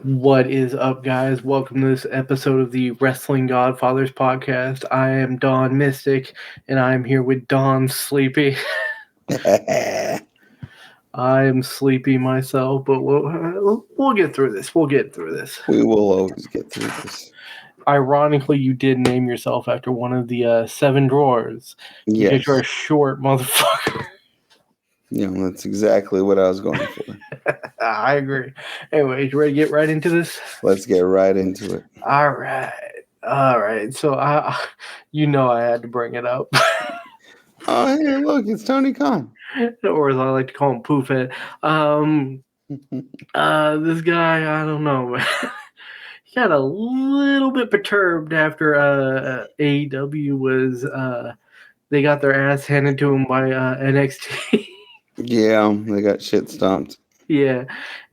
What is up, guys? Welcome to this episode of the Wrestling Godfatherz podcast. I am Don Mystic, and I am here with Don Sleepy. I am sleepy myself, but we'll get through this. We'll get through this. We will always get through this. Ironically, you did name yourself after one of the 7 drawers. Yes. Because you're a short motherfucker. That's exactly what I was going for. I agree. Anyway, you ready to get right into this? Let's get right into it. All right. So, I had to bring it up. Oh, hey, look, it's Tony Khan. Or as I like to call him, Poofhead. This guy, I don't know, man. He got a little bit perturbed after AEW was they got their ass handed to him by NXT. Yeah, they got shit stomped. Yeah,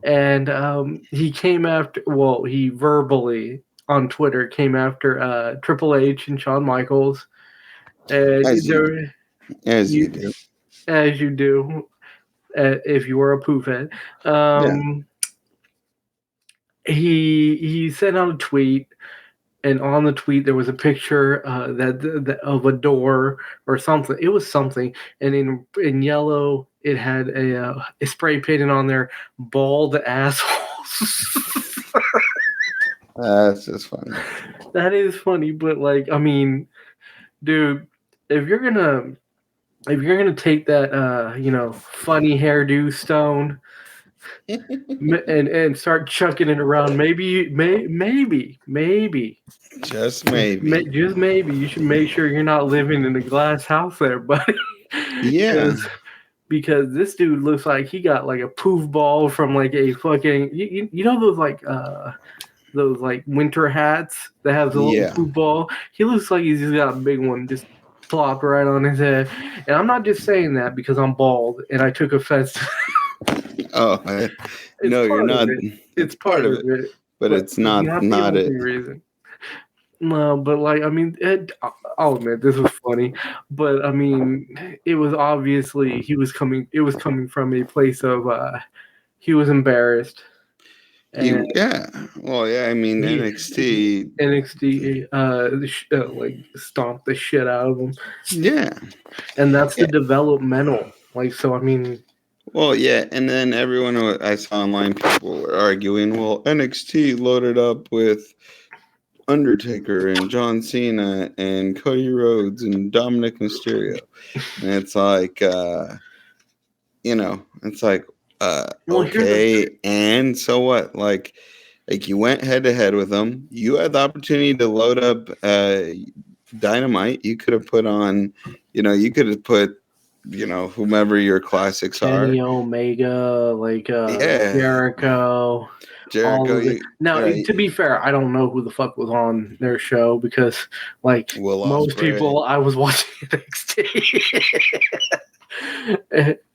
and he came after. Well, he verbally on Twitter came after Triple H and Shawn Michaels. And As you do. As you do, if you were a poofhead. He sent out a tweet, and on the tweet there was a picture that of a door or something. It was something, and in yellow it had a spray painted on there, bald assholes. That's just funny. That is funny, but dude, if you're gonna take that funny hairdo stone and start chucking it around, maybe just maybe you should make sure you're not living in a glass house there, buddy. Yeah, because this dude looks like he got like a poof ball from like a fucking those winter hats that have the little poof ball. He looks like he's just got a big one just plopped right on his head. And I'm not just saying that because I'm bald and I took offense to Oh, no, you're not. It's part of it. But it's not it. Reason. No, but I'll admit this was funny, but it was obviously it was coming from a place of he was embarrassed. NXT stomped the shit out of him. Yeah. And that's the developmental. Well, yeah, and then everyone I saw online, people were arguing, well, NXT loaded up with Undertaker and John Cena and Cody Rhodes and Dominic Mysterio. And it's like, okay, and so what? Like you went head to head with them. You had the opportunity to load up Dynamite. You could have put on, whomever your classics are. Kenny Omega, Jericho. To be fair, I don't know who the fuck was on their show because, most people, I was watching NXT.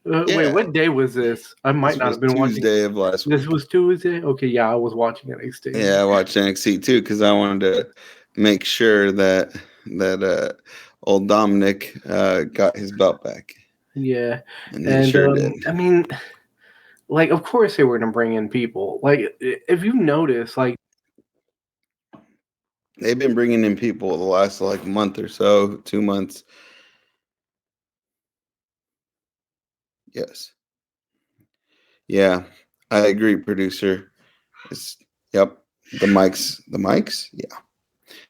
Wait, what day was this? I might not have been watching. Tuesday of last week. This was Tuesday? Okay, yeah, I was watching NXT. Yeah, I watched NXT too because I wanted to make sure that old Dominic got his belt back. Yeah, and sure did. Of course they were going to bring in people. If you notice, they've been bringing in people the last month or so, 2 months. Yes. Yeah, I agree, producer. Yep. The mics. Yeah.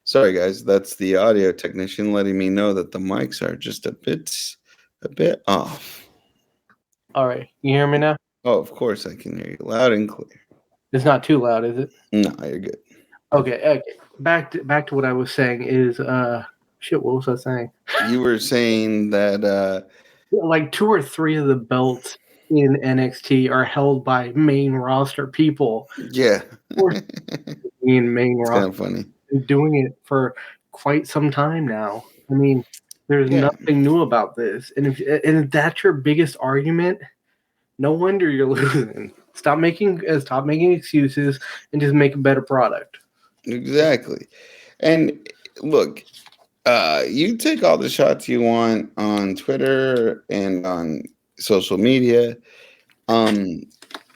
Sorry, guys. That's the audio technician letting me know that the mics are just a bit off. All right. You hear me now? Oh, of course I can hear you loud and clear. It's not too loud, is it? No, you're good. Okay. Back to what I was saying is what was I saying? You were saying that 2 or 3 of the belts in NXT are held by main roster people. Yeah. In main roster. Kind of funny. Doing it for quite some time now. There's nothing new about this. And if that's your biggest argument, no wonder you're losing. Stop making excuses and just make a better product. Exactly. And look, you take all the shots you want on Twitter and on social media.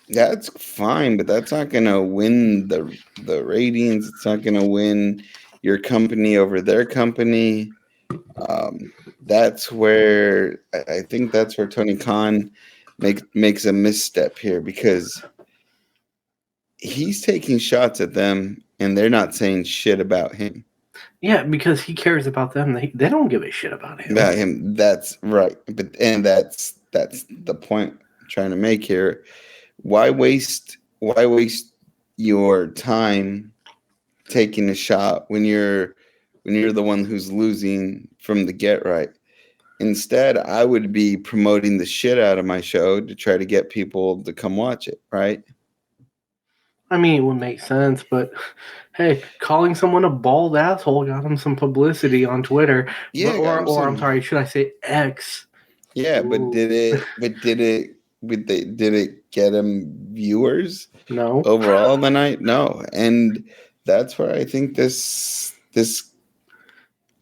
That's fine, but that's not gonna win the ratings. It's not gonna win your company over their company. That's where I think that's where Tony Khan makes a misstep here, because he's taking shots at them and they're not saying shit about him. Yeah, because he cares about them. They don't give a shit about him. About him, that's right. That's the point I'm trying to make here. Why waste your time taking a shot when you're the one who's losing from the get right? Instead, I would be promoting the shit out of my show to try to get people to come watch it, right? I mean, it would make sense, but hey, calling someone a bald asshole got him some publicity on Twitter. Yeah, got him Or I'm some. sorry, should I say X? Yeah, but Ooh. did it get him viewers No. overall in the night? No. And that's where I think this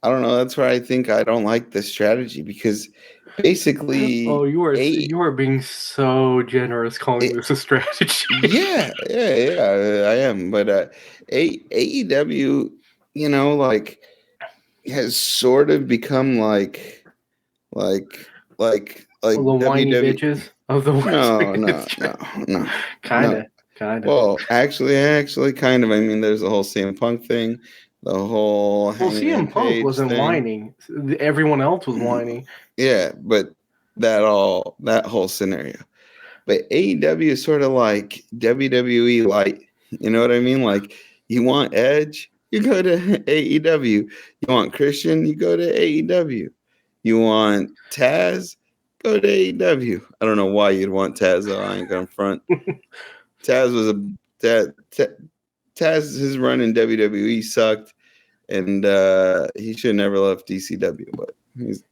I don't know, that's where I think I don't like this strategy, because Oh, basically a you are being so generous calling it, this a strategy. yeah, I am. But AEW, like, has sort of become like The whiny WWE. bitches of the No, Wrestling no, industry. no, no, no. Kinda, kinda. Well, actually, kind of. I mean, there's the whole CM Punk thing, the whole Well, Hangman CM Punk Page wasn't thing. whining. Everyone else was whining. Yeah, but that whole scenario. But AEW is sort of like WWE light. You know what I mean? Like, you want Edge, you go to AEW. You want Christian, you go to AEW. You want Taz, go to AEW. I don't know why you'd want Taz though. I ain't gonna front. Taz was a Taz, his run in WWE sucked, and he should have never left DCW. But he's,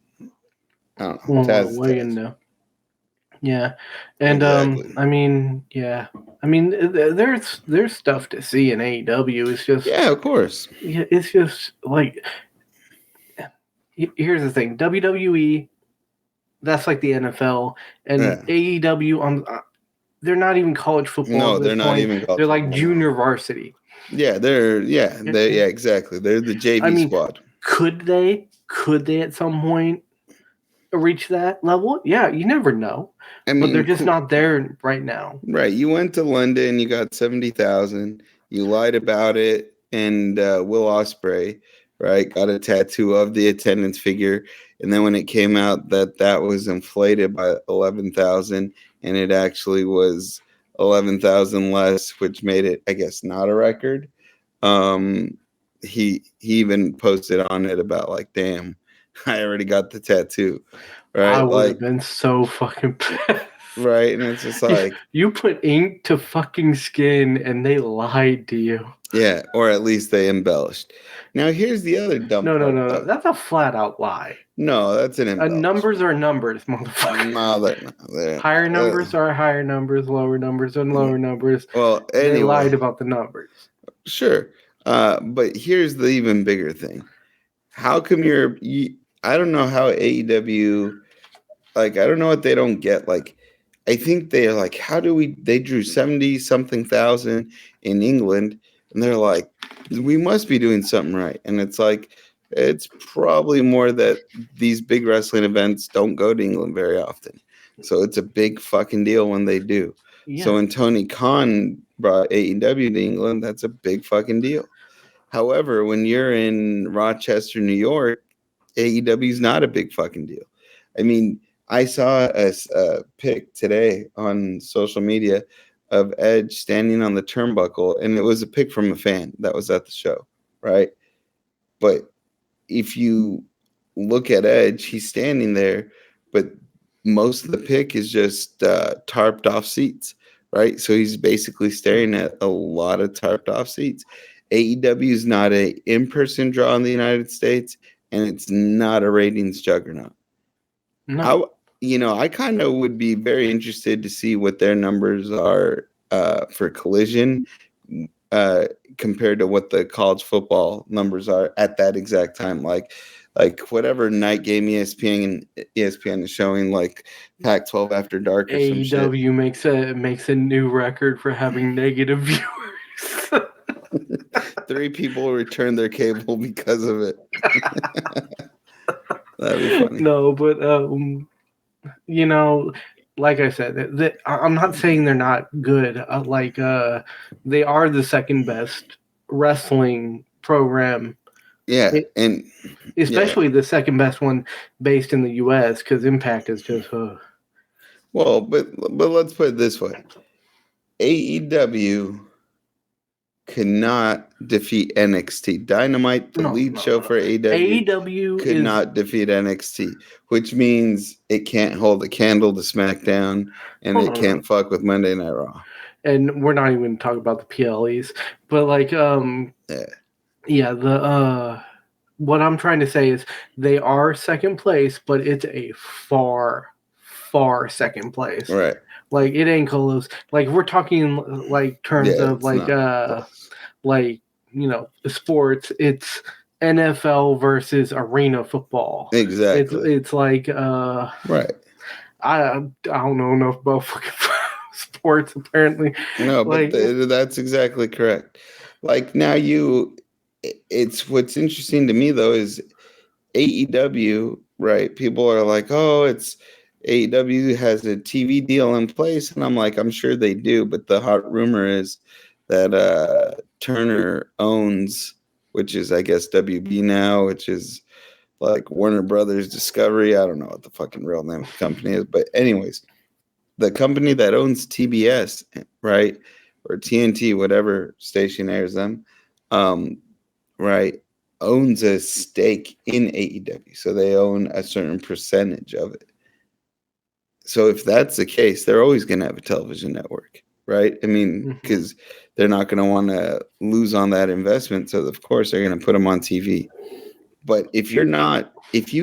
I don't know. Well, Taz is what are you Taz. gonna do? Yeah, and Exactly. I mean, yeah, I mean, there's stuff to see in AEW. It's just, Yeah, of course. yeah, it's just like, here's the thing: WWE, that's like the NFL, and Yeah. AEW on. They're not even college football No, at this they're not point. even college They're like football. No. junior varsity. Yeah, exactly. They're the I JV mean, squad. could they at some point reach that level? Yeah, you never know, I but they're mean, just not there right now. right. You went to London, you got 70,000, you lied about it, and Will Ospreay, right, got a tattoo of the attendance figure. And then when it came out that that was inflated by 11,000, and it actually was 11,000 less, which made it, I guess, not a record. Um, he even posted on it about, like, damn, I already got the tattoo, I right? would have Like, been so fucking pissed. right, and it's just like, You put ink to fucking skin and they lied to you. yeah, or at least they embellished. Now, here's the other dumb No, no, part, no, no. though. That's a flat out lie. No, that's an Numbers embellishment. are numbers, motherfucker. No, they're Higher not. numbers are higher numbers, lower numbers are lower numbers. Well, They lied anyway, about the numbers. sure. But here's the even bigger thing. How come I don't know how AEW, like, I don't know what they don't get. Like, I think they're like, they drew 70 something thousand in England, and they're like, we must be doing something right. And it's like, it's probably more that these big wrestling events don't go to England very often. So it's a big fucking deal when they do. So Yeah. when Tony Khan brought AEW to England, that's a big fucking deal. However, when you're in Rochester, New York, AEW is not a big fucking deal. I mean, I saw a pic today on social media of Edge standing on the turnbuckle, and it was a pic from a fan that was at the show, right? But if you look at Edge, he's standing there, but most of the pic is just tarped off seats, right? So he's basically staring at a lot of tarped off seats. AEW is not a in-person draw in the United States, and it's not a ratings juggernaut. No. I I kind of would be very interested to see what their numbers are for Collision uh, compared to what the college football numbers are at that exact time. Like like whatever night game ESPN is showing, like Pac-12 After Dark or some shit. AEW makes a new record for having negative viewers. 3 people returned their cable because of it. That'd be funny. No, but you know, like I said, I'm not saying they're not good. They are the second best wrestling program. Yeah, It, and especially the second best one based in the U.S. because Impact is just. Well, but let's put it this way: AEW cannot defeat NXT. Dynamite, the lead show for AEW, could not defeat NXT, which means it can't hold a candle to SmackDown, and it can't fuck with Monday Night Raw. And we're not even talking about the PLEs, but like what I'm trying to say is they are second place, but it's a far second place. Right. Like it ain't close. Like we're talking like terms of like sports. It's NFL versus arena football. Exactly. It's like right. I don't know enough about fucking sports apparently. No, but that's exactly correct. Like now it's what's interesting to me though is AEW, right? People are like, oh, it's AEW has a TV deal in place, and I'm like, I'm sure they do, but the hot rumor is that Turner owns, which is I guess WB now, which is like Warner Brothers Discovery. I don't know what the fucking real name of the company is, but anyways, the company that owns TBS, right, or TNT, whatever station airs them, right, owns a stake in AEW, so they own a certain percentage of it. So if that's the case, they're always going to have a television network, right? I mean, because they're not going to want to lose on that investment, so of course they're going to put them on TV. But if you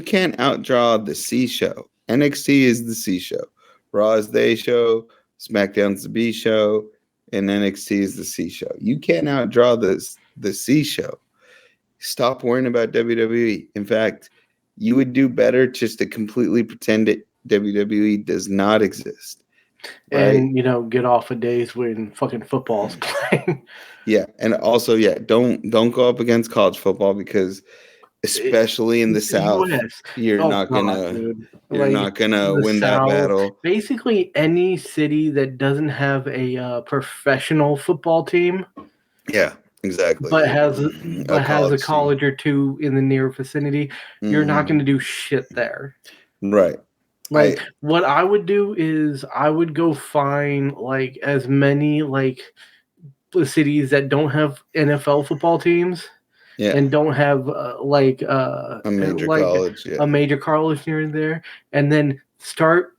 can't outdraw the C show, NXT is the C show, Raw is the A show, SmackDown's the B show, and NXT is the C show. You can't outdraw the C show. Stop worrying about WWE. In fact, you would do better just to completely pretend that WWE does not exist. Right? And get off of days when fucking football's playing. Yeah, and also, don't go up against college football because especially in the South, you're not gonna win that battle. Basically, any city that doesn't have a professional football team, yeah, exactly, but has a college or two in the near vicinity, you're not going to do shit there. Right. Like what I would do is I would go find like as many like cities that don't have NFL football teams. Yeah. And don't have a major college near there, and then start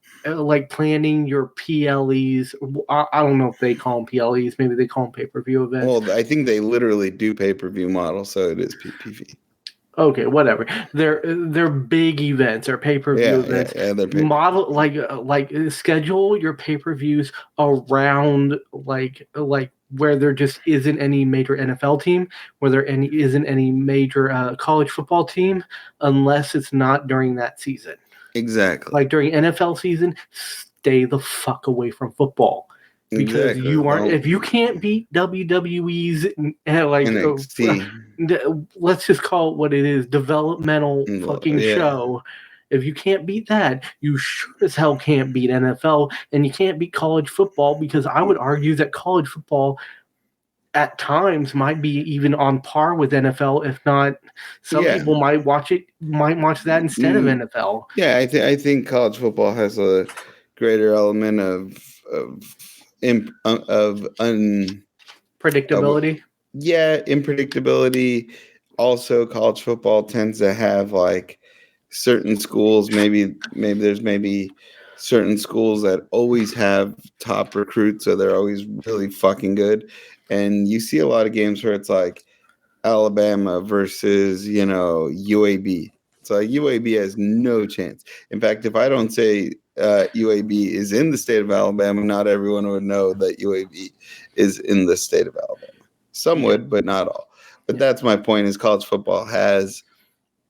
planning your PLEs. I don't know if they call them PLEs. Maybe they call them pay-per-view events. Well, I think they literally do pay-per-view model, so it is PPV. Okay, whatever. They're big events or pay-per-view events. Yeah, they're pay-per-view. Model like schedule your pay-per-views around like where there just isn't any major NFL team, where there isn't any major college football team, unless it's not during that season. Exactly. Like during NFL season, stay the fuck away from football. Because you aren't. If you can't beat WWE's NXT, let's just call it what it is, developmental fucking show. If you can't beat that, you sure as hell can't beat NFL, and you can't beat college football, because I would argue that college football at times might be even on par with NFL, if not some people might watch that instead of NFL. Yeah, I think college football has a greater element of predictability. Unpredictability. Also, college football tends to have like certain schools, maybe there's certain schools that always have top recruits, so they're always really fucking good. And you see a lot of games where it's like Alabama versus, UAB. It's like UAB has no chance. In fact, if I don't say UAB is in the state of Alabama, not everyone would know that UAB is in the state of Alabama. Some would, but not all. But that's my point, is college football has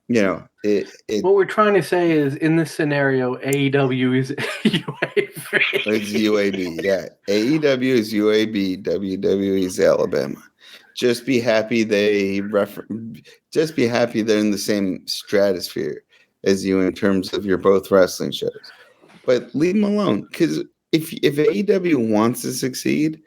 it What we're trying to say is, in this scenario, AEW is it's UAB. UAB. Yeah, AEW is UAB. WWE is Alabama. Just be happy just be happy they're in the same stratosphere as you in terms of your both wrestling shows. But leave them alone, because if AEW wants to succeed,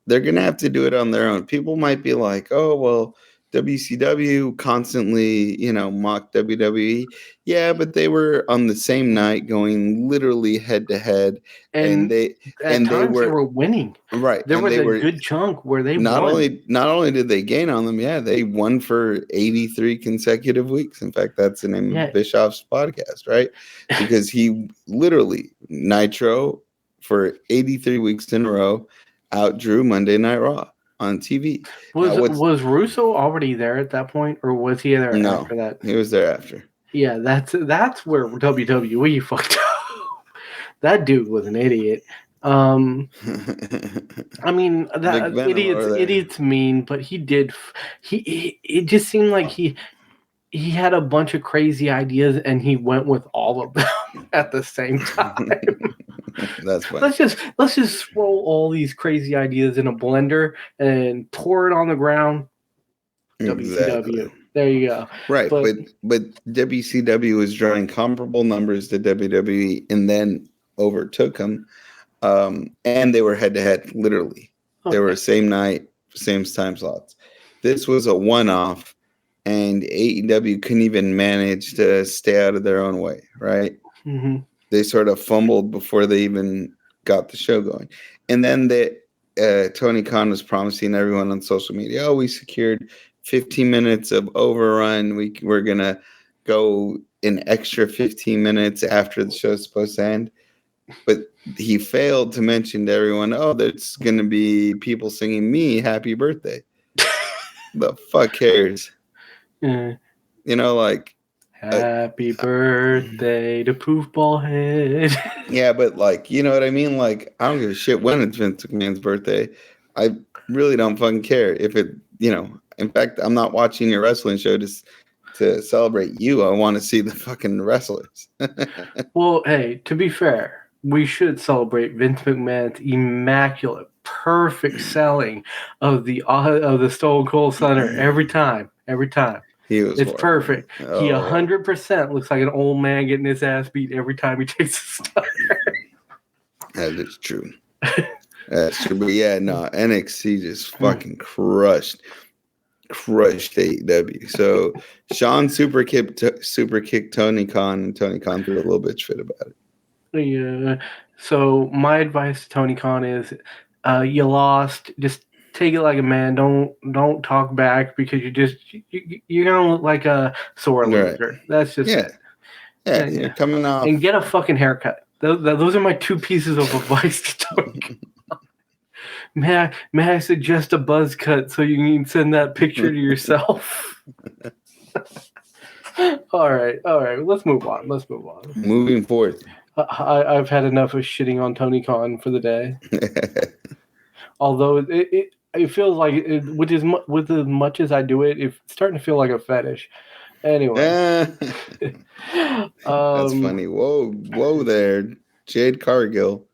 they're gonna have to do it on their own. People might be like, "Oh, well, WCW constantly, mock WWE." Yeah, but they were on the same night, going literally head to head, and And they at and they times they were were winning. right, There and was they a were good chunk where they not won. only did they gain on them, yeah, they won for 83 consecutive weeks. In fact, that's the name Yeah. of Bischoff's podcast, right? Because he literally Nitro for 83 weeks in a row outdrew Monday Night Raw on TV. Now Was Russo already there at that point, or was he there no, after that? he was there after. Yeah, that's where WWE fucked up. That dude was an idiot. I mean, Big that Venom over there. idiots mean, but he did. He it just seemed like he had a bunch of crazy ideas, and he went with all of them at the same time. That's funny. Let's just throw all these crazy ideas in a blender and pour it on the ground. Exactly. WCW. There you go. Right, But but WCW was drawing comparable numbers to WWE and then overtook them. And they were head to head, literally. They were same night, same time slots. This was a one-off, and AEW couldn't even manage to stay out of their own way, right? mm-hmm. They sort of fumbled before they even got the show going. And then Tony Khan was promising everyone on social media, "Oh, we secured 15 minutes of overrun. We're going to go an extra 15 minutes after the show's supposed to end." But he failed to mention to everyone, "Oh, there's going to be people singing me happy birthday." The fuck cares? Like, happy birthday to Poofball Head. yeah, but like, you know what I mean? Like, I don't give a shit when it's Vince McMahon's birthday. I really don't fucking care if it, in fact, I'm not watching your wrestling show just to celebrate you. I want to see the fucking wrestlers. Well, hey, to be fair, we should celebrate Vince McMahon's immaculate, perfect selling of the Stone Cold Stunner every time. He was It's horrible. perfect. Oh. He 100% looks like an old man getting his ass beat every time he takes a stunner. That is true. That's true. But yeah, no, NXT just fucking crushed AEW. So Shawn super kicked Tony Khan, and Tony Khan threw a little bitch fit about it. Yeah. So my advice to Tony Khan is, you lost. Just take it like a man. Don't talk back, because you're gonna look like a sore loser. Right. That's just it. Yeah, you're coming off. And get a fucking haircut. Those are my two pieces of advice to Tony Khan. May I suggest a buzz cut so you can send that picture to yourself? All right. Let's move on. Moving forward. I've had enough of shitting on Tony Khan for the day. Although it feels like with as much as I do it, it's starting to feel like a fetish. Anyway, that's funny. Whoa there, Jade Cargill.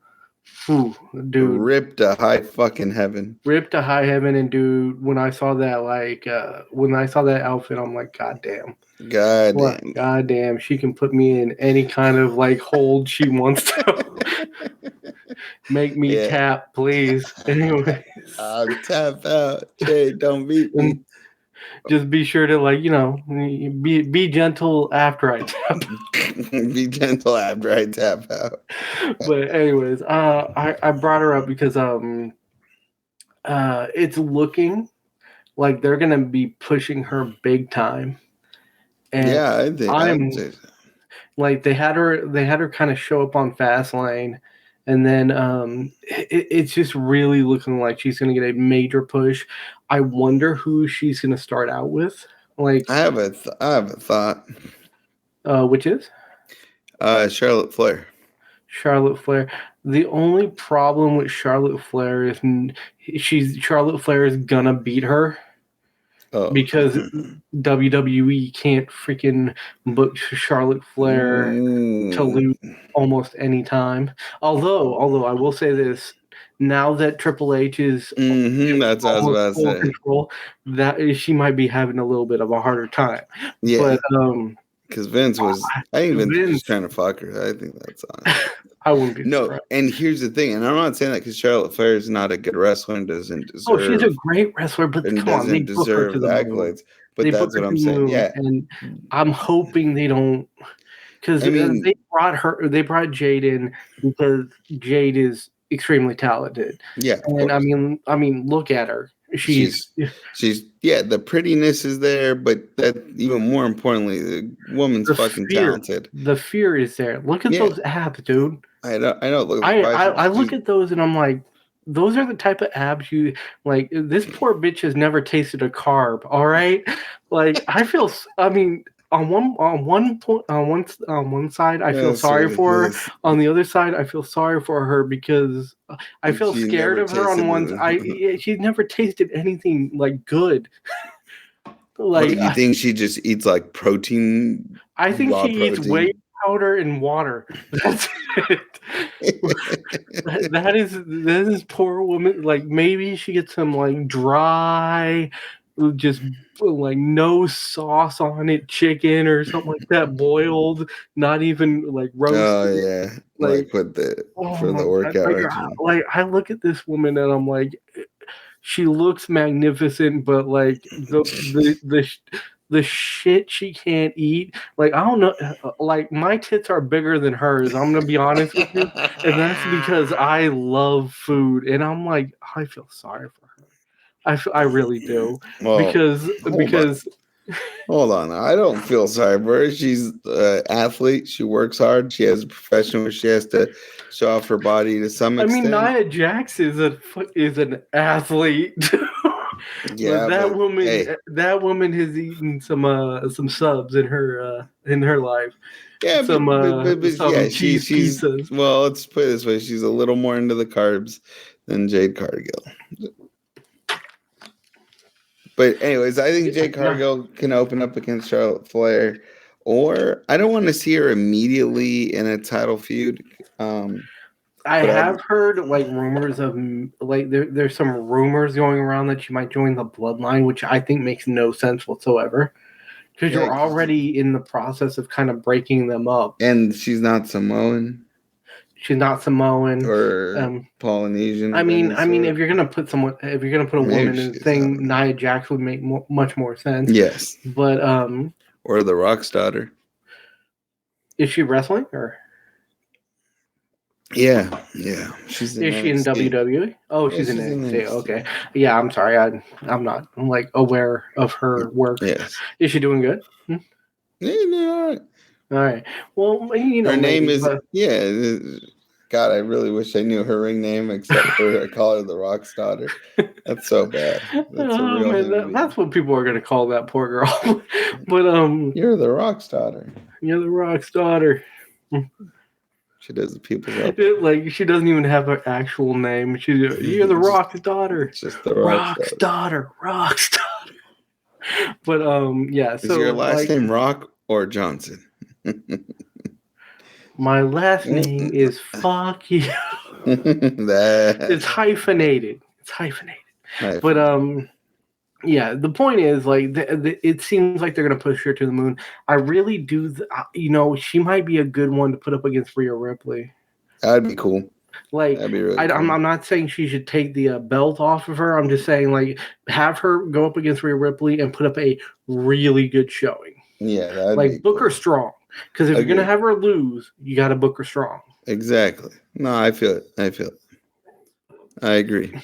Ooh, dude, ripped to high fucking heaven. And dude, when I saw that outfit, I'm like, God damn, she can put me in any kind of like hold she wants to. Make me tap, please. Anyways, I'll tap out. Jade, don't beat me. Just be sure to be gentle after I tap. Be gentle after I tap out. But anyways, I brought her up because it's looking like they're gonna be pushing her big time. And yeah, I think like they had her kind of show up on Fastlane, and then it's just really looking like she's gonna get a major push. I wonder who she's gonna start out with. Like, I have a thought. Which is Charlotte Flair. Charlotte Flair. The only problem with Charlotte Flair is Charlotte Flair is gonna beat her. Oh. because WWE can't freaking book Charlotte Flair to lose almost any time. Although I will say this, now that Triple H is That's what I was almost about to full say. control, she might be having a little bit of a harder time. Yeah. But Because Vince was, I think Vince was just Vince, trying to fuck her. I think that's honest. I wouldn't be No, surprised. and here's the thing, and I'm not saying that because Charlotte Flair is not a good wrestler and doesn't Oh, she's a deserve great wrestler, but and come on, they doesn't book her to deserve the the moon. accolades. But They book that's her what to I'm the saying. moon, Yeah. and I'm hoping they don't, because I mean, they brought Jade in because Jade is extremely talented, yeah, of and course. I mean, look at her. She's yeah, the prettiness is there, but that even more importantly, the woman's the fucking fear. talented. The fear is there. Look at Yeah, those abs, dude. I know. Look like I biceps. look at those and I'm like, those are the type of abs you like. This poor bitch has never tasted a carb. All right, like I feel. I mean, on one side, I feel Yes, sorry yes, for her. yes. On the other side, I feel sorry for her because I feel She scared never of her. On tasted one, she's never tasted anything like good. What Like you think she just eats like protein, I think raw she eats whey protein? powder and water. That's it. That is poor woman. Like maybe she gets some like dry, just like no sauce on it chicken or something like that, boiled, not even like Oh roasted. yeah, Like like with the oh for my the god! workout regimen. Like I look at this woman and I'm like, she looks magnificent, but like the shit she can't eat. Like I don't know. Like my tits are bigger than hers. I'm gonna be honest with you, and that's because I love food, and I'm like I feel sorry for her. I really do Well, because hold on. because Hold on. I don't feel sorry for her. She's an athlete. She works hard. She has a profession where she has to show off her body to some I mean extent. Nia Jax is an athlete. But Yeah, but hey, that woman has eaten some subs in her life. yeah, but yeah, Some cheese she's pizzas. well. Let's put it this way: she's a little more into the carbs than Jade Cargill. But anyways, I think Jade Yeah, Cargill can open up against Charlotte Flair, or I don't want to see her immediately in a title feud. I But have heard like rumors of like there's some rumors going around that she might join the bloodline, which I think makes no sense whatsoever. Because yeah, you're already in the process of kind of breaking them up. and she's not Samoan She's not Samoan. or Um, Polynesian of any I mean, sort. if you're gonna put a Maybe woman she in the is. I don't thing, know. Nia Jax would make much more sense. Yes, But or the Rock's daughter. is she wrestling or Yeah, she's in is she in NXT. WWE? Oh, Yeah, she's in she's in NXT. Okay, NXT. yeah. I'm sorry, I'm not like aware of her work. Yes. Is she doing good? Yeah, no, all right. All right. Well, you know, Her name maybe, is but yeah. God, I really wish I knew her ring name except for I call her the Rock's daughter. That's so bad. That's a oh real man, human being. that's what people are gonna call that poor girl. But You're the Rock's daughter. you're the Rock's daughter. She does the people's up. Like she doesn't even have her actual name. You're the Rock's daughter. Just the Rock's Rock's daughter. daughter. Rock's daughter. But yeah. Is So your last like name Rock or Johnson? my last name is fuck you. It's that hyphenated. It's hyphenated. I But forget. yeah, the point is like it seems like they're gonna push her to the moon. I really do. You know, she might be a good one to put up against Rhea Ripley. That'd be cool. Like That'd be really cool. I'm not saying she should take the belt off of her. I'm just saying like have her go up against Rhea Ripley and put up a really good showing. Yeah, that'd be Like book cool. her strong. Because if you're gonna have her lose, you got to book her strong. Exactly. No, I feel it. I agree.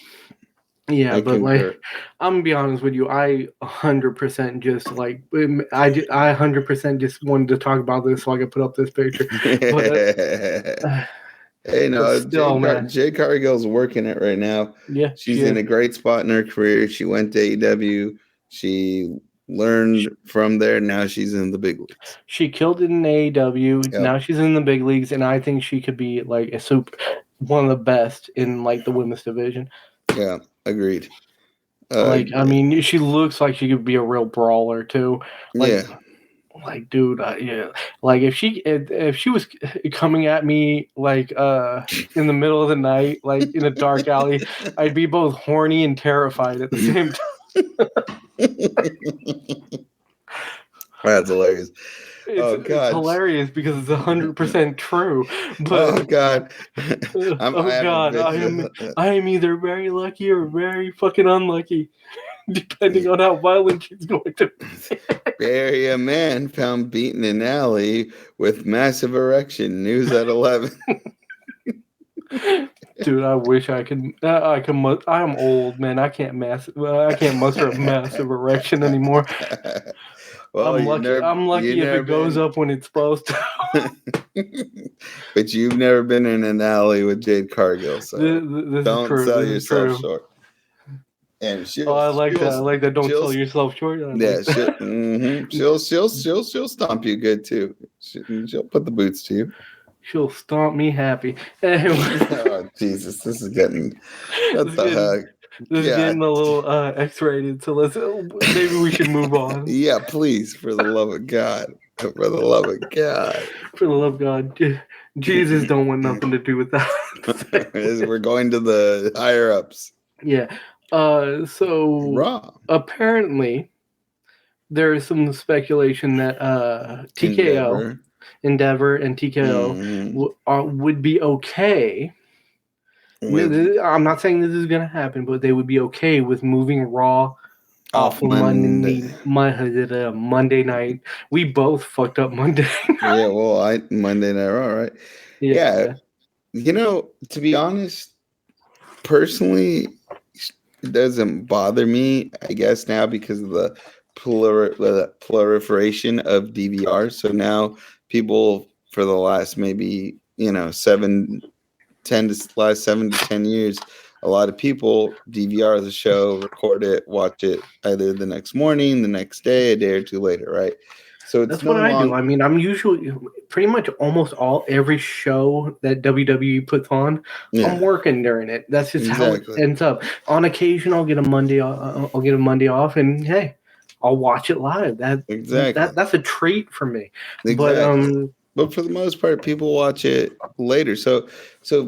Yeah, I but like concur. I'm gonna be honest with you, I 100% just like I 100% just wanted to talk about this so I could put up this picture. But Hey, but no, still, man, Jade Cargill's working it right now. yeah, She's she in is. a great spot in her career. She went to AEW. She learned from there. Now she's in the big leagues. She killed it in AEW. Yep. Now she's in the big leagues, and I think she could be like one of the best in like the women's division. Yeah, agreed. Like, I Yeah. mean, she looks like she could be a real brawler too. Yeah. Like, dude, yeah. Like, if she was coming at me like in the middle of the night, like in a dark alley, I'd be both horny and terrified at the same time. That's hilarious. Oh It's God. hilarious because it's 100% true. But Oh God. I oh have a god, vision. I am either very lucky or very fucking unlucky, depending on how violent she's going to be. Bury a man found beaten in alley with massive erection. News at 11. Dude, I wish I could. I can. I'm old, man. I can't muster a massive erection anymore. Well, I'm lucky. I'm you've lucky if never it goes been, up when it's supposed to. but you've never been in an alley with Jade Cargill, so This is don't true. sell This is yourself true. short. And Oh, I like that. I like that. Don't she'll, sell yourself short. I yeah, like that. she'll stomp you good too. She'll put the boots to you. She'll stomp me happy. Anyway, Oh Jesus, this is getting this what is the getting heck? this is getting God, a little X-rated. So maybe we should move on. yeah, please, for the love of God, for the love of God. For the love of God, Jesus don't want nothing to do with that. We're going to the higher ups. Yeah. So Raw apparently there is some speculation that TKO, Endeavor. Endeavor, and TKO Mhm. would be okay. With I'm not saying this is going to happen, but they would be okay with moving Raw off off of Monday. Monday night. We both fucked up Monday. Yeah, well, I Monday Night Raw, right? Yeah, Yeah. to be honest, personally, it doesn't bother me. I guess now because of the proliferation of DVR. So now people for the last maybe 7 to 10 years, a lot of people DVR the show, record it, watch it either the next morning, the next day, a day or two later, right? So it's That's what no I do. long. I mean, I'm usually pretty much almost every show that WWE puts on, I'm Yeah, working during it. That's just how it exactly, ends up. On occasion, I'll get a I'll get a Monday off, and hey, I'll watch it live. exactly, That's a treat for me. But exactly. But for the most part, people watch it later. So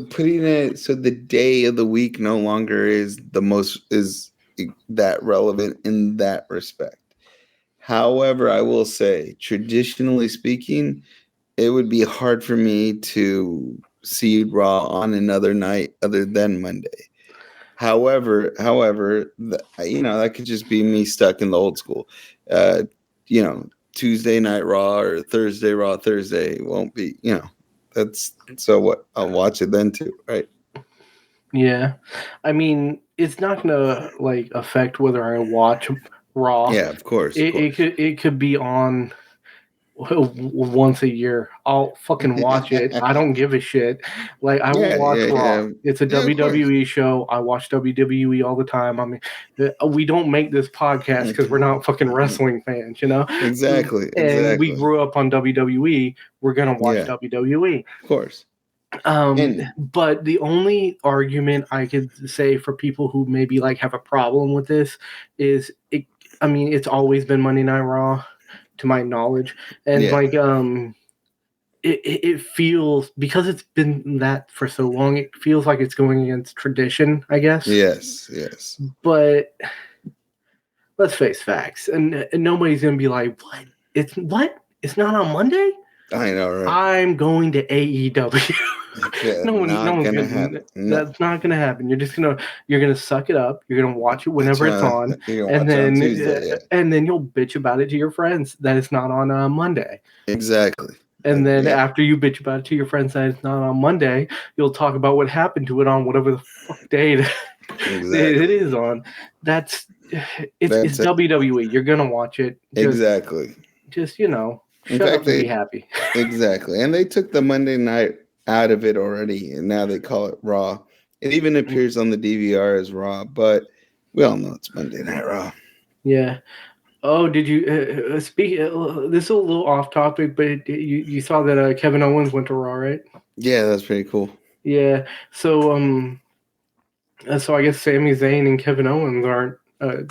putting it so the day of the week no longer is that relevant in that respect. However, I will say, traditionally speaking, it would be hard for me to see Raw on another night other than Monday. However, that could just be me stuck in the old school. Uh, Tuesday Night Raw or Thursday Raw Thursday won't be. That's so what I'll watch it then too, right? yeah, I mean, it's not gonna like affect whether I watch Raw. Yeah, of course, of course. It could be on once a year. I'll fucking watch it. I don't give a shit. Like I will Yeah, watch yeah, Raw. yeah, It's a yeah. Of course. WWE show. I watch WWE all the time. I mean, we don't make this podcast because we're not fucking wrestling fans, you know. Exactly, And we exactly. grew up on WWE. We're gonna watch Yeah, WWE. of course. And But the only argument I could say for people who maybe like have a problem with this is it. I mean, it's always been Monday Night Raw, to my knowledge, and yeah, like it feels because it's been that for so long. It feels like it's going against tradition, I guess. yes, yes. But let's face facts, and nobody's gonna be like, "What? It's what? It's not on Monday." I know, right? I'm going to AEW. Yeah, No not one's gonna gonna. happen. No, That's not gonna happen. You're gonna suck it up. You're gonna watch it whenever it's on, you can watch it on Tuesday. Yeah, and then you'll bitch about it to your friends that it's not on Monday. exactly. And then Yeah, after you bitch about it to your friends that it's not on Monday, you'll talk about what happened to it on whatever the fuck day it exactly. is on. That's it's That's it. WWE. You're gonna watch it. Exactly. Just In shut fact, up and be happy. exactly. And they took the Monday night out of it already, and now they call it Raw. It even appears on the DVR as Raw, but we all know it's Monday Night Raw. Yeah. Oh, did you speak? This is a little off topic, but you saw that Kevin Owens went to Raw, right? Yeah, that's pretty cool. Yeah. So so I guess Sami Zayn and Kevin Owens aren't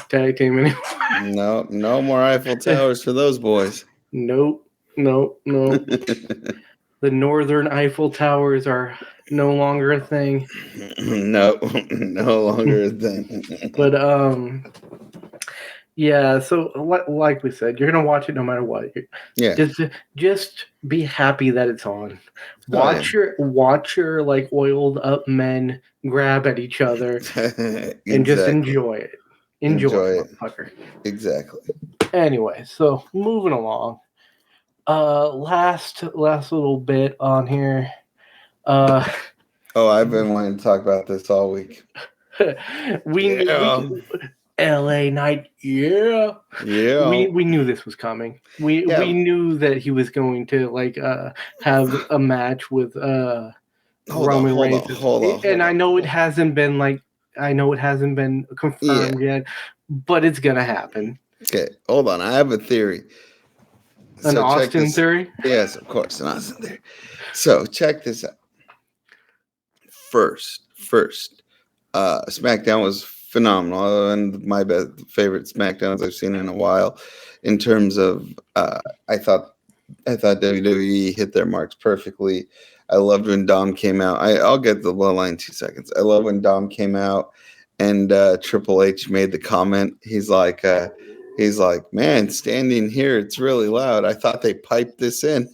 tag team anymore. No more Eiffel Towers for those boys. Nope, nope, nope. The Northern Eiffel Towers are no longer a thing. No longer a thing. But yeah. So like we said, you're gonna watch it no matter what. Yeah. Just be happy that it's on. Oh, yeah. Watch your like oiled up men grab at each other and just Exactly. enjoy it. Enjoy it, it. motherfucker. Exactly. Anyway, so moving along. Last little bit on here. Uh, Oh, I've been wanting to talk about this all week. we L.A. Knight, yeah. Yeah. We knew this was coming. We knew that he was going to like have a match with Roman Reigns. Hold on. I know it hasn't been confirmed yet, but it's gonna happen. Okay, hold on. I have a theory. An Austin theory? Yes, of course, an Austin theory. So check this out. First, SmackDown was phenomenal and my favorite SmackDowns I've seen in a while. In terms of, I thought WWE hit their marks perfectly. I loved when Dom came out. I'll get the bloodline in 2 seconds. I love when Dom came out and Triple H made the comment. He's like, man, standing here, it's really loud. I thought they piped this in.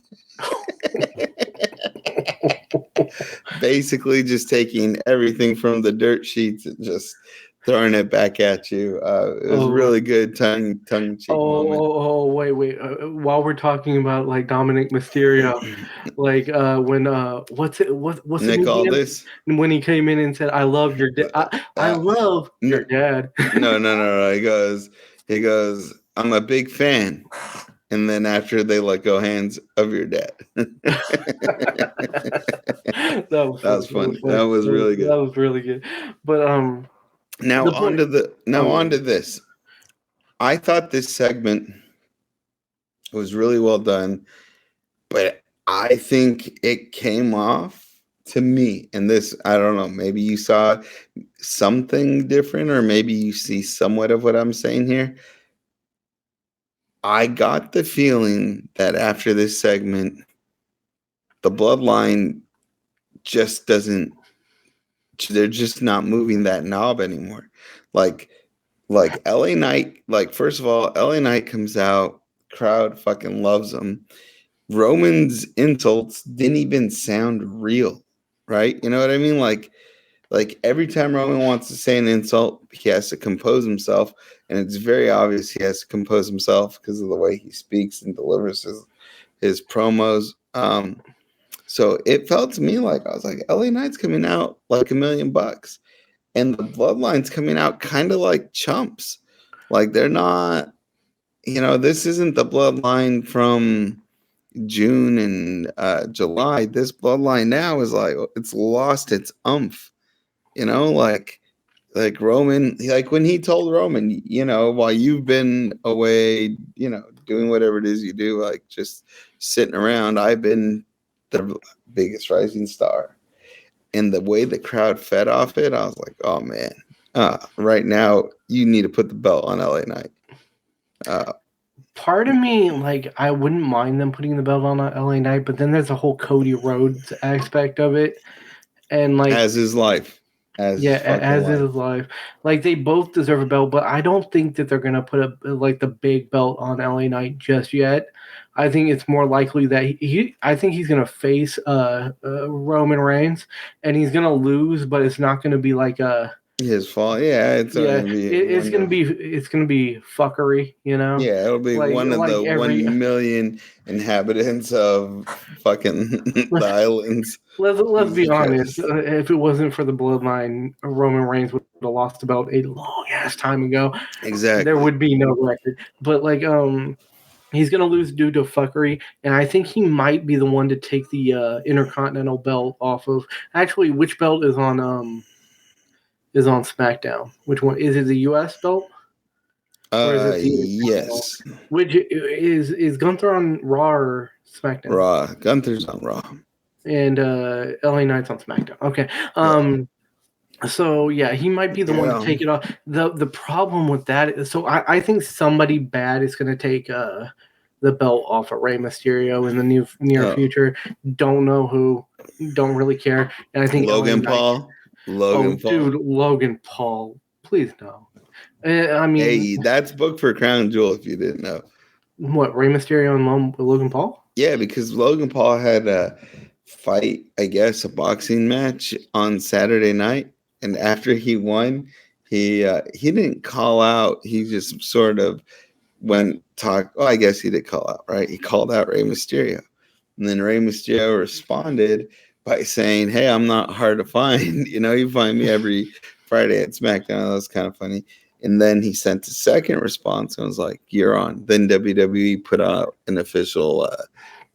Basically just taking everything from the dirt sheets and just throwing it back at you. It was really good tongue cheek moment. Wait. While we're talking about like Dominic Mysterio, like when what's Nick Aldis? When he came in and said, "I love your dad." I love your dad. No. He goes, I'm a big fan. And then after they let go hands of your dad. That was funny. That was really good. That was really good. But now on to this. I thought this segment was really well done, but I think it came off to me, and this, I don't know, maybe you saw something different, or maybe you see somewhat of what I'm saying here. I got the feeling that after this segment, the bloodline just doesn't, they're just not moving that knob anymore. Like LA Knight, like, first of all, LA Knight comes out, crowd fucking loves him. Roman's insults didn't even sound real, right? You know what I mean? Like every time Roman wants to say an insult, he has to compose himself, and it's very obvious he has to compose himself because of the way he speaks and delivers his promos. So it felt to me like, I was like, LA Knight's coming out like $1 million, and the Bloodline's coming out kind of like chumps. Like, they're not, this isn't the Bloodline from June and July. This Bloodline now is like, it's lost its umph. Like Roman, like when he told Roman, while you've been away, doing whatever it is you do, like just sitting around, I've been the biggest rising star. And the way the crowd fed off it, I was like, oh man, right now you need to put the belt on LA Knight. Part of me, like, I wouldn't mind them putting the belt on LA Knight, but then there's a whole Cody Rhodes aspect of it. And like, as his life. As his life. Like, they both deserve a belt, but I don't think that they're gonna put the big belt on LA Knight just yet. I think it's more likely that I think he's gonna face Roman Reigns, and he's gonna lose, but it's not gonna be like his fault. Yeah, it's gonna be fuckery, Yeah, it'll be like, one of the 1 million inhabitants of fucking the islands. Let's be honest. If it wasn't for the bloodline, Roman Reigns would have lost the belt a long ass time ago. Exactly. There would be no record. But like, he's gonna lose due to fuckery, and I think he might be the one to take the Intercontinental belt off of. Actually, which belt is on SmackDown? Which one is it? The U.S. belt? Or is it yes. Belt? Which is Gunther on Raw or SmackDown? Raw. Gunther's on Raw. And LA Knight's on SmackDown. Okay. So yeah, he might be the one to Yeah. take it off. The problem with that is, so I think somebody bad is going to take the belt off of Rey Mysterio in the near Oh, future. Don't know who, don't really care. And I think LA Logan Knight. Paul. Oh, Logan dude, Paul. Logan Paul, please no. I mean, Hey, that's booked for Crown Jewel if you didn't know. what, Rey Mysterio and Logan Paul? Yeah, because Logan Paul had a fight, I guess, a boxing match on Saturday night, and after he won, he didn't call out. He just sort of went talk. Well, I guess he did call out, right? He called out Rey Mysterio, and then Rey Mysterio responded by saying, "Hey, I'm not hard to find. You find me every Friday at SmackDown." That was kind of funny. And then he sent a second response and was like, "You're on." Then WWE put out an official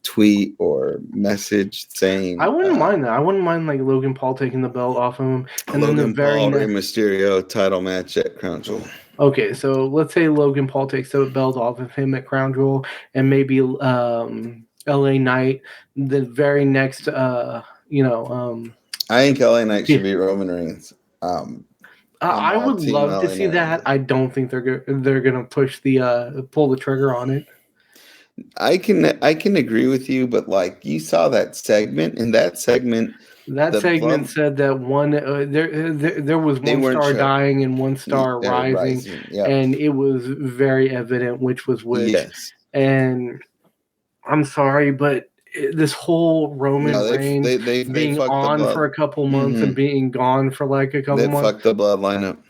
tweet or message I saying wouldn't mind that. I wouldn't mind like Logan Paul taking the belt off of him, and then the Logan very Paul, Rey next. Mysterio title match at Crown Jewel. Okay, so let's say Logan Paul takes the belt off of him at Crown Jewel, and maybe LA Knight, the very next, I think LA Knight yeah, should beat Roman Reigns. Um, I'm I all would team love to LA see Knight on that. this. I don't think they're gonna push the pull the trigger on it. I can agree with you, but like you saw that segment, in that segment, That the segment blood said that there was they one weren't star sure. dying and one star They're rising, rising. Yep. and it was very evident which was which. Yes. And I'm sorry, but this whole Roman No, Reigns they being fucked the on blood. for a couple months and Mm-hmm. being gone for like a couple They months, fucked the bloodline up.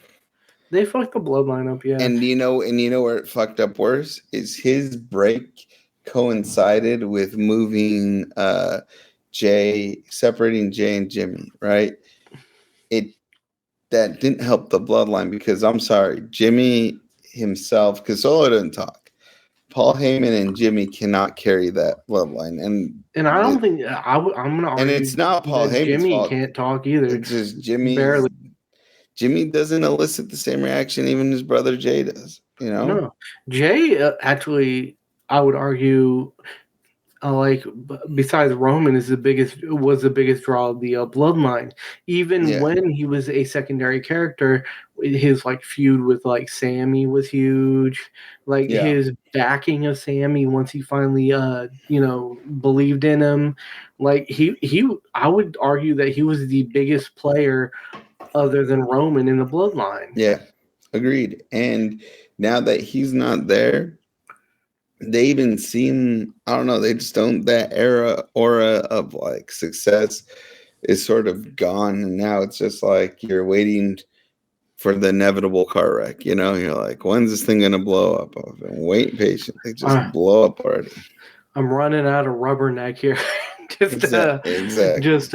they fucked the bloodline up. Yeah, And you know where it fucked up worse is his break coincided with moving separating Jay and Jimmy, right? It That didn't help the bloodline because I'm sorry, Jimmy himself, because Solo didn't talk. Paul Heyman and Jimmy cannot carry that bloodline, and I don't think I'm gonna and argue it's not Paul that Heyman's Jimmy fault. can't talk either. It's just Barely. Jimmy doesn't elicit the same reaction even his brother Jay does. No, Jay actually, I would argue besides Roman is the biggest draw of the bloodline. Even Yeah, when he was a secondary character, his like feud with like Sammy was huge. Like yeah, his backing of Sammy once he finally believed in him. Like he I would argue that he was the biggest player other than Roman in the bloodline. yeah. Agreed. And now that he's not there, they even seem, I don't know, they just don't, that aura of like success is sort of gone. And now it's just like you're waiting for the inevitable car wreck. You're like, when's this thing gonna blow up? I've been waiting patiently, just Uh, blow up already. I'm running out of rubberneck here. just Exactly. just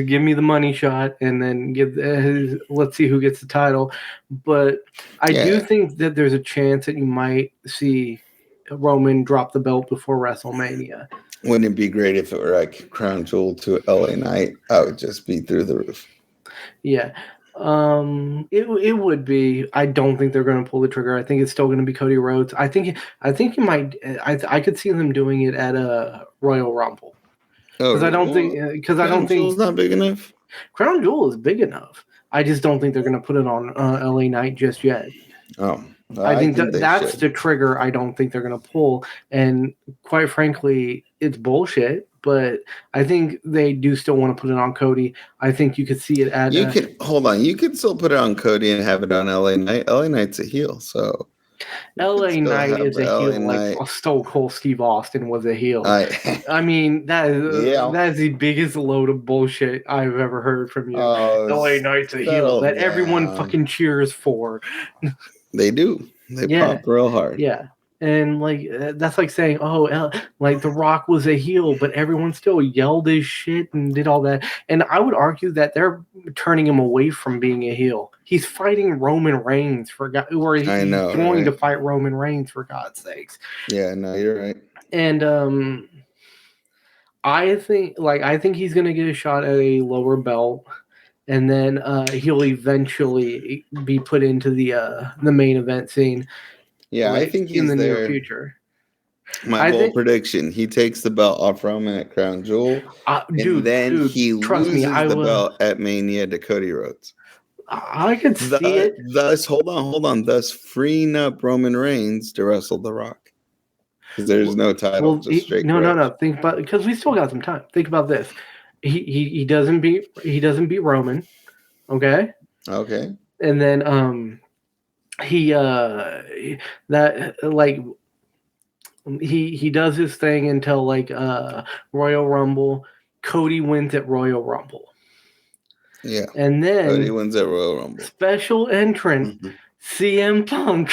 give me the money shot and then let's see who gets the title. But I do Yeah. think that there's a chance that you might see Roman drop the belt before WrestleMania. Wouldn't it be great if it were like Crown Jewel to LA Knight? I would just be through the roof. Yeah. It would be. I don't think they're going to pull the trigger. I think it's still going to be Cody Rhodes. I think you might. I could see them doing it at a Royal Rumble Oh, well, because I don't Crown think Jewel's not big enough. Crown Jewel is big enough. I just don't think they're going to put it on LA Knight just yet. Oh, I I think think they that's should. the trigger I don't think they're going to pull. And quite frankly, it's bullshit. But I think they do still want to put it on Cody. I think you could see it at You can hold on. You can still put it on Cody and have it on LA Knight. LA Knight's a heel, so you could LA still Knight have is a LA heel, like Knight. Stone Cold Steve Austin was a heel. I I mean, yeah. that is the biggest load of bullshit I've ever heard from you. Oh, LA Knight's a heel settle that everyone down. fucking cheers for. They do. They Yeah, pop real hard. yeah. And like that's like saying, oh, like The Rock was a heel, but everyone still yelled his shit and did all that. And I would argue that they're turning him away from being a heel. He's fighting Roman Reigns or I he's know, going to right? fight Roman Reigns for God's sakes. Yeah, no, you're right. And I think he's gonna get a shot at a lower belt, and then he'll eventually be put into the main event scene Yeah, I like think in he's the near there. future. My bold prediction: he takes the belt off Roman at Crown Jewel, and then he trust me, loses the belt at Mania to Cody Rhodes. I could see it. Thus, hold on. Thus, freeing up Roman Reigns to wrestle The Rock. Because there's no title, just straight. No. Think about, because we still got some time. Think about this. He doesn't beat Roman, okay? Okay. And then he does his thing until Royal Rumble. Cody wins at Royal Rumble. Yeah. And then Cody wins at Royal Rumble. Special entrant CM Punk.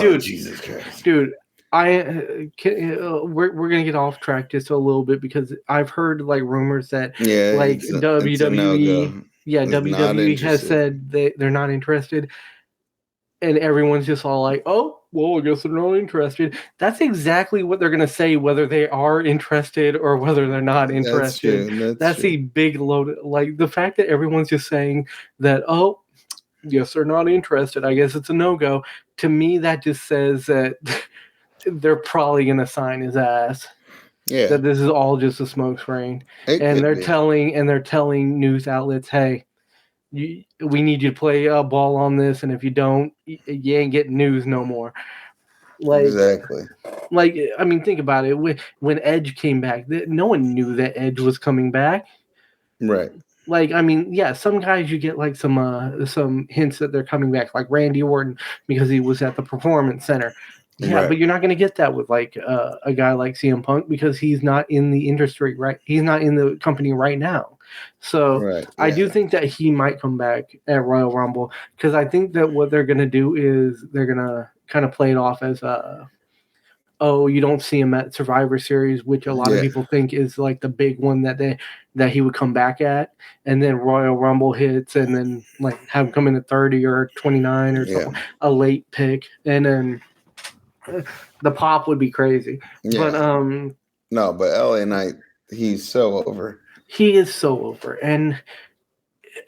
Dude, Jesus Christ. Dude, we're gonna get off track just a little bit because I've heard rumors that WWE WWE has said they're not interested, and everyone's just all like, oh well, I guess they're not interested. That's exactly what they're gonna say, whether they are interested or whether they're not interested. That's the big load. The fact that everyone's just saying that, oh yes, they're not interested, I guess it's a no-go. To me, that just says that they're probably going to sign his ass. Yeah. That this is all just a smokescreen. And they're telling news outlets, hey, we need you to play a ball on this, and if you don't, you ain't getting news no more. Exactly. I mean, think about it. When Edge came back, no one knew that Edge was coming back. Right. I mean, yeah, some guys you get some hints that they're coming back, like Randy Orton because he was at the Performance Center. Yeah, but you're not going to get that with a guy like CM Punk because he's not in the industry, right? He's not in the company right now. So I do think that he might come back at Royal Rumble because I think that what they're going to do is they're going to kind of play it off as oh, you don't see him at Survivor Series, which a lot of people think is the big one that he would come back at, and then Royal Rumble hits, and then have him come in at 30 or 29 or something, a late pick, and then the pop would be crazy. Yeah. But no, but LA Knight, he's so over. He is so over, and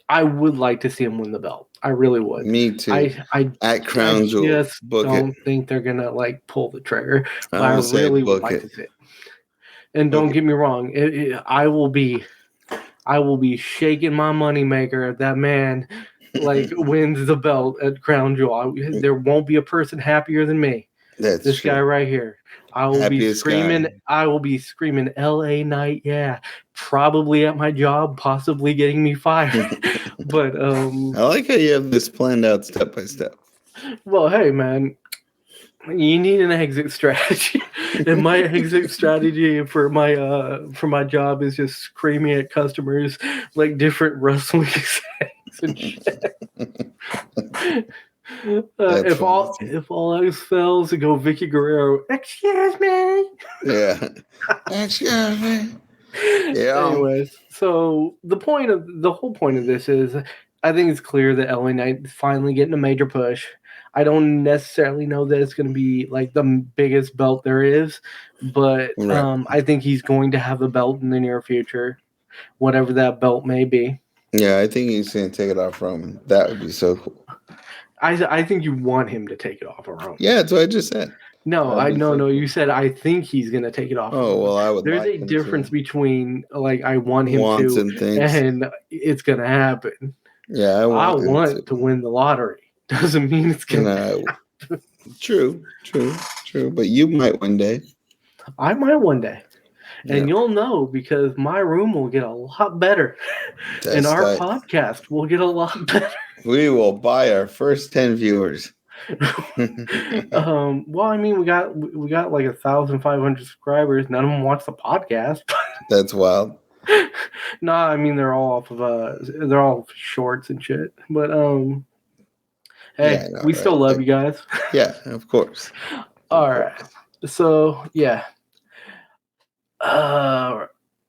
I would like to see him win the belt. I really would. Me too. I at Crown Jewel. I just don't think they're gonna pull the trigger. But I really would like to see it. And don't get me wrong, I will be shaking my moneymaker if that man wins the belt at Crown Jewel. There won't be a person happier than me. That's this true. guy right here. I will be screaming. I will be screaming, "LA Knight, yeah!" Probably at my job, possibly getting me fired. But I like how you have this planned out step by step. Well, hey man, you need an exit strategy, and my exit strategy for my job is just screaming at customers different wrestling things and shit. If all else fails, go Vicky Guerrero. Excuse me. Yeah. Excuse me. Yeah. Anyways, so the whole point of this is, I think it's clear that LA Knight is finally getting a major push. I don't necessarily know that it's going to be the biggest belt there is, but I think he's going to have a belt in the near future, whatever that belt may be. Yeah, I think he's going to take it off Roman. That would be so cool. I think you want him to take it off of Roman. Yeah, that's what I just said. No, you said I think he's going to take it off. Oh, well, I would. There's a difference between I want him to and it's going to happen. Yeah, I want to win the lottery. Doesn't mean it's going to happen. True. But you might one day. I might one day. And you'll know because my room will get a lot better. And our podcast will get a lot better. We will buy our first 10 viewers. Well, I mean, we got 1,500 subscribers. None of them watch the podcast. That's wild. No, I mean they're all they're all shorts and shit. But hey, we still love you guys. Yeah, of course. All right. So yeah.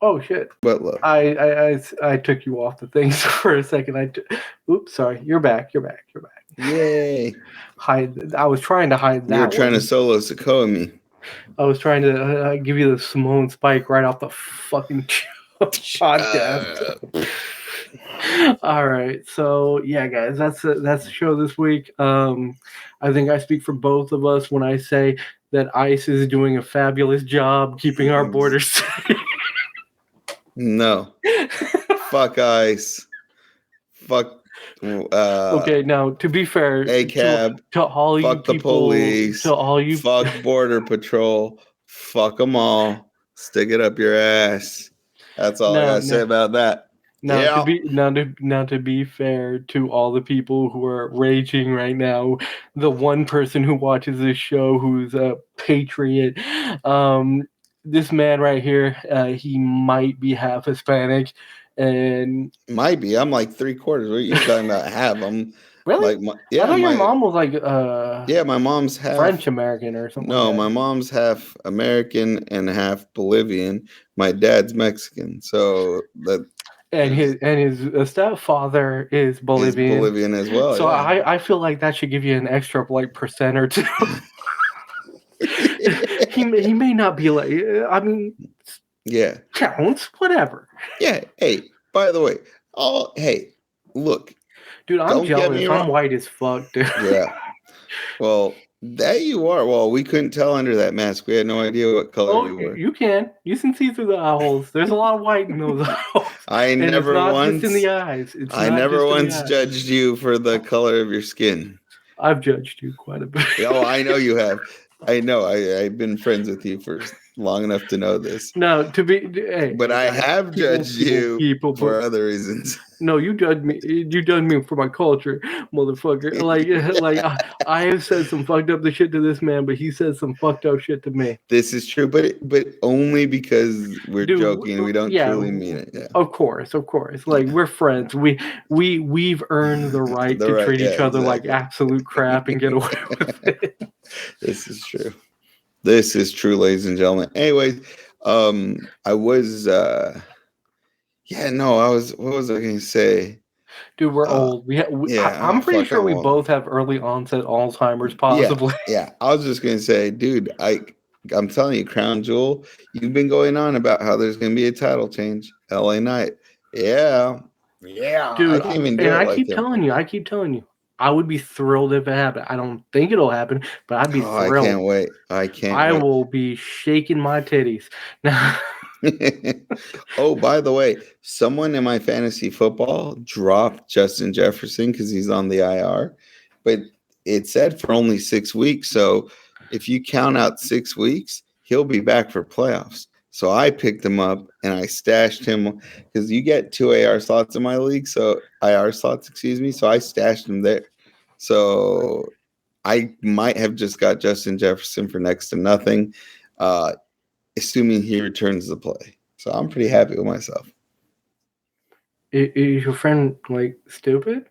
Oh shit! But look, I took you off the things for a second. Oops, sorry. You're back. Yay! I was trying to hide that. You were trying to solo Sokoa me. I was trying to give you the Simone Spike right off the fucking podcast. All right, so yeah, guys, that's the show this week. I think I speak for both of us when I say that ICE is doing a fabulous job keeping our borders safe. No. Fuck ICE. Fuck Okay, now to be fair ACAB. to all you Fuck the people, police. to all you, Fuck Border Patrol. Fuck them all. Stick it up your ass. That's all I no, gotta say no. about that. Now to Yeah. be now to be fair to all the people who are raging right now, the one person who watches this show who's a patriot, this man right here, he might be half Hispanic, and Might be. I'm like 3/4. What are you talking about? Half. I'm really, like I yeah, thought your mom was like my mom's half. French American or something like No, my that, mom's half American and half Bolivian. My dad's Mexican, so that and is his stepfather is Bolivian. Bolivian as well. So Yeah. I feel like that should give you an extra like percent or two. He may not be like, I mean, Yeah. counts, whatever. Yeah. Hey, by the way, hey, look, Dude, I'm don't get me jealous. I'm wrong. white as fuck, dude. Yeah. Well, that you are. Well, we couldn't tell under that mask. We had no idea what color Oh, you were. you can. You can see through the eye holes. There's a lot of white in those eye holes. I And it's never not just in once the eyes. It's I not never just in the once eyes. judged you for the color of your skin. I've judged you quite a bit. Oh, I know you have. I know. I've been friends with you for long enough to know this. No, to be, hey, But hey, I guys, have judged you but for other reasons. no, you judged me. You judged me for my culture, motherfucker. Like I have said some fucked up shit to this man, but he said some fucked up shit to me. This is true, but only because we're Dude, joking. We don't yeah, truly mean it. Yeah. of course, of course. Like we're friends. We've earned the right The to right. treat Yeah. each other like Exactly. absolute crap and get away with it. This is true. This is true, ladies and gentlemen. Anyways, I was yeah, no, I was what was I gonna say? Dude, we're Uh old. yeah, oh I'm pretty fuck, sure I'm we old. both have early onset Alzheimer's, Yeah, possibly. yeah. I was just gonna say, dude, I'm telling you, Crown Jewel, you've been going on about how there's gonna be a title change. LA Knight. Yeah. Yeah. I Dude, can't even and do it like him. I keep telling you, I would be thrilled if it happened. I don't think it'll happen, but I'd be Oh, I thrilled. can't wait. I can't I wait. will be shaking my titties. Now, Oh, by the way, someone in my fantasy football dropped Justin Jefferson because he's on the IR, but it said for only 6 weeks. So if you count out 6 weeks, he'll be back for playoffs. So I picked him up and I stashed him because you get two AR slots in my league. So IR slots, excuse me. So I stashed him there. So I might have just got Justin Jefferson for next to nothing. Assuming he returns to play. So I'm pretty happy with myself. is your friend like stupid?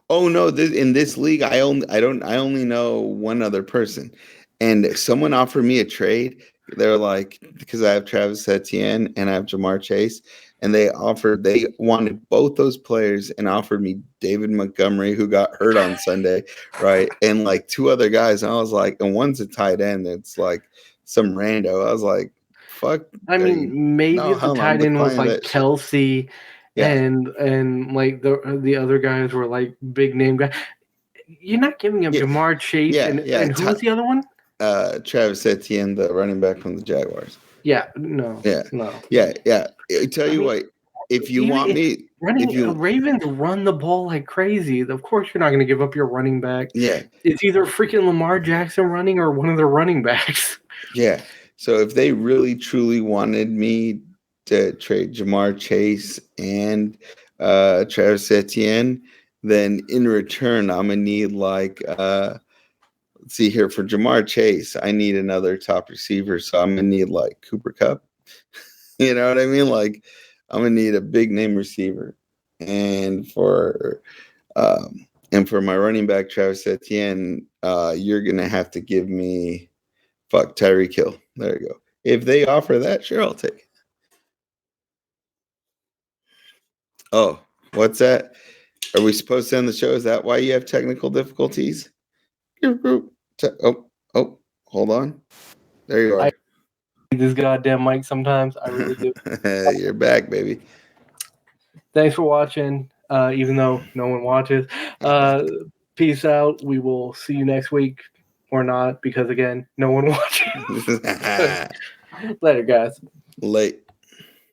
Oh no, in this league I only know one other person. And someone offered me a trade. They're like, because I have Travis Etienne and I have Jamar Chase, and they wanted both those players and offered me David Montgomery, who got hurt on Sunday, right? And like two other guys. And I was like, and one's a tight end. It's like some rando. I was like, fuck, I mean, maybe no, if the hell no, I'm tight end was declining like that shit. Kelsey, Yeah. and like the other guys were like big name guys. You're not giving up Yeah. Jamar Chase Yeah. Yeah. and who was the other one? Travis Etienne, the running back from the Jaguars. Yeah, no, Yeah. no. Yeah. Yeah. I tell I you mean, what, if you even want me, if you, Ravens run the ball like crazy. Of course, you're not going to give up your running back. yeah. It's either freaking Lamar Jackson running or one of their running backs. Yeah. So if they really truly wanted me to trade Jamar Chase and Travis Etienne, then in return, I'm gonna need like let's see here for Jamar Chase, I need another top receiver. So I'm gonna need like Cooper Cup. You know what I mean? Like I'm gonna need a big name receiver. And for my running back Travis Etienne, you're gonna have to give me fuck Tyreek Hill. There you go. If they offer that, sure, I'll take it. Oh, what's that? Are we supposed to end the show? Is that why you have technical difficulties? Oh, oh, hold on. There you I are. hate this goddamn mic sometimes. I really do. You're back, baby. Thanks for watching, even though no one watches. Peace out. We will see you next week, or not, because again, no one watches. Later, guys. Late.